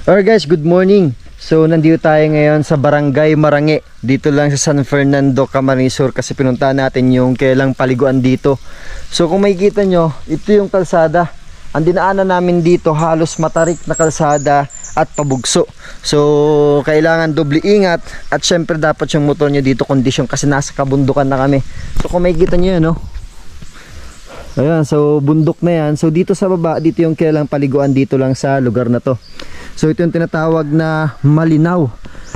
Alright guys, good morning. So nandito tayo ngayon sa Barangay Marangi, dito lang sa San Fernando, Camarines Sur, kasi pinuntahan natin yung kailang paliguan dito. So kung makikita nyo, ito yung kalsada. Ang dinaanan namin dito halos matarik na kalsada at pabugso. So kailangan doble ingat at syempre dapat yung motor nyo dito kondisyon kasi nasa kabundukan na kami. So kung makikita nyo yan, no? Ayan, so bundok na yan. So dito sa baba, dito yung kailang paliguan dito lang sa lugar na to. So ito yung tinatawag na Malinaw.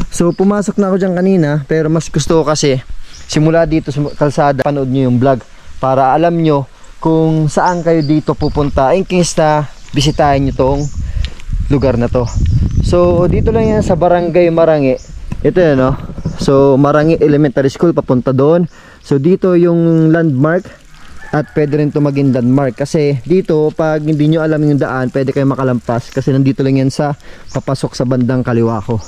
So pumasok na ako dyan kanina, pero mas gusto ko kasi simula dito sa kalsada, panood nyo yung vlog para alam nyo kung saan kayo dito pupunta in case na bisitahin nyo tong lugar na to. So dito lang yan sa Barangay Marangi. Ito yan, no? So Marangi Elementary School papunta doon. So dito yung landmark. At pwede rin ito maging landmark kasi dito pag hindi nyo alam yung daan pwede kayo makalampas kasi nandito lang yan sa papasok sa bandang kaliwa ko.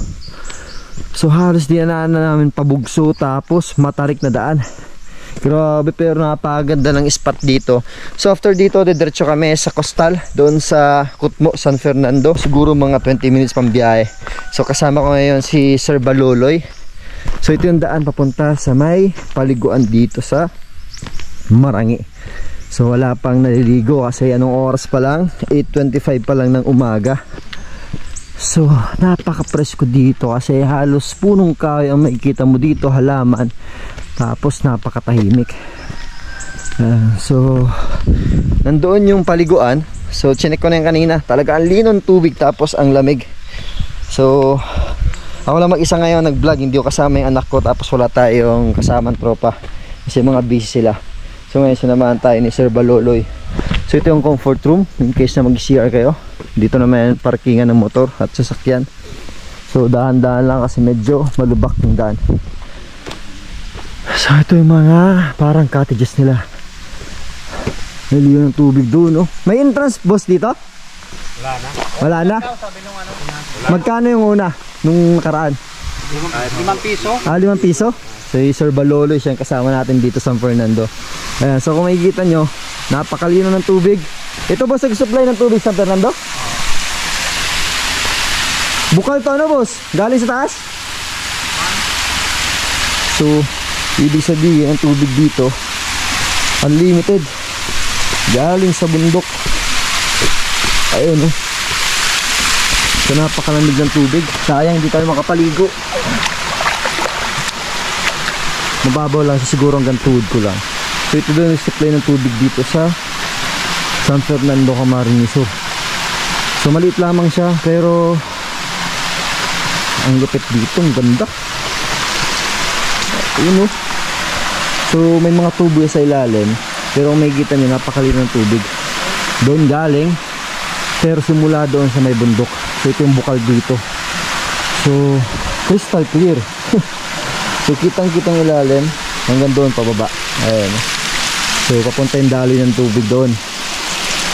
So halos dinaan na namin pabugso tapos matarik na daan. Grabe, pero napaganda ng spot dito. So after dito diretso kami sa coastal doon sa Kutmo, San Fernando. Siguro mga 20 minutes pang biyahe. So kasama ko ngayon si Sir Baloloy. So ito yung daan papunta sa may paliguan dito sa Marangi. So wala pang naliligo kasi anong oras pa lang, 8:25 pa lang ng umaga. So napaka-presko dito kasi halos punong kahoy ang makikita mo dito, halaman, tapos napakatahimik. So nandoon yung paliguan. So chinek ko na yung kanina, talaga ang lino ng tubig tapos ang lamig. So ako lang mag-isa ngayon nag-vlog, hindi ko kasama yung anak ko, tapos wala tayong kasamang tropa kasi mga busy sila. So ngayon sinamahan tayo ni Sir Baloloy. So ito yung comfort room in case na mag-CR kayo. Dito naman parkingan ng motor at sasakyan. So dahan-dahan lang kasi medyo malubak yung daan. So ito yung mga parang cottages nila. Naliyo ng tubig doon, no? May entrance boss dito? Wala na. Wala na? Magkano yung una nung nakaraan? 5 piso. 5 piso? So yung Sir Baloloy siya kasama natin dito sa San Fernando. Ayan, so kung makikita nyo, napakalino ng tubig. Ito boss, nag-supply ng tubig sa San Fernando? Bukal to, ano boss? Galing sa taas? So ibig sabihin ang tubig dito unlimited, galing sa bundok. Ayun, oh. So napakalamig ng tubig. Sayang hindi tayo makapaligo. Mababaw lang siguro hanggang tuhod ko lang. So ito doon yung supply ng tubig dito sa San Fernando, Camarines Sur. So maliit lamang siya pero ang lupit dito, ang ganda. Ayun, oh. So may mga tubo sa ilalim, pero kung makikita nyo napakalino ng tubig. Doon galing, pero simula doon sa may bundok. So ito yung bukal dito. So crystal clear. So kitang-kitang ilalim hanggang doon pababa. Ayan. So papunta yung daloy ng tubig doon.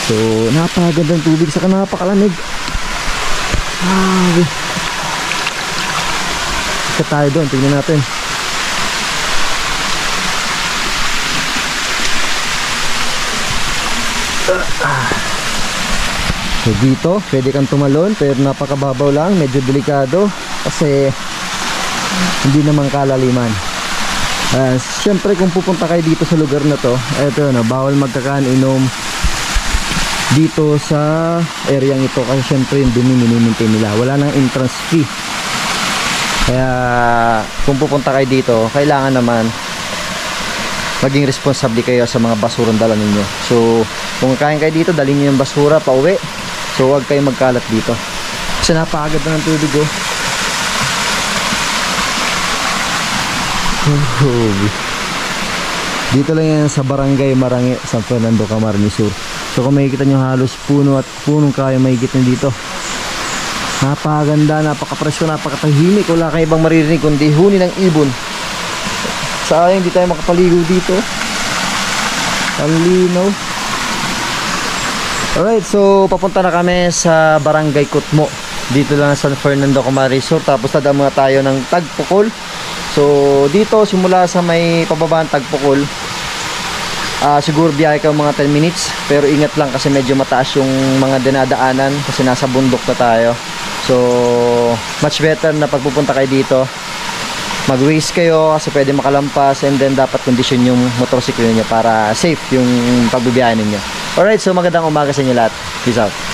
So napakaganda ng tubig, saka napakalamig. Isa tayo doon, tingnan natin. So dito pwede kang tumalon pero napakababaw lang, medyo delikado kasi hindi naman kalaliman. Siyempre kung pupunta kayo dito sa lugar na to, eto na, bawal magkakaan-inom dito sa area ito kasi siyempre yung dumi minimintain nila. Wala nang entrance fee. Kaya kung pupunta kayo dito, kailangan naman maging responsable kayo sa mga basurang dala ninyo. So kung kain kayo dito, dalhin nyo yung basura pa uwi. So huwag kayo magkalat dito kasi napakaganda ng tubig, oh. Dito lang yan sa Barangay Marangi, San Fernando, Camarines Sur. So kung makikita nyo halos puno at punong kayo makikita nyo dito. Napakaganda, napakapresko, napakatahimik. Wala kang ibang maririnig kundi huni ng ibon. Sayang hindi tayo makapaligo dito. Ang linaw. Alright, so papunta na kami sa Barangay Kutmo. Dito lang sa San Fernando, Camarines Sur. Tapos dadaan muna tayo ng Tagpukol. So dito simula sa may pababaan Tagpukol, siguro biyahe ka mga 10 minutes, pero ingat lang kasi medyo mataas yung mga dinadaanan kasi nasa bundok na tayo. So, much better na pagpupunta kayo dito, mag-waste kayo kasi pwede makalampas, and then dapat kondisyon yung motorsiklo niyo para safe yung pagbibiyahe ninyo. Alright, so magandang umaga sa inyo lahat. Peace out.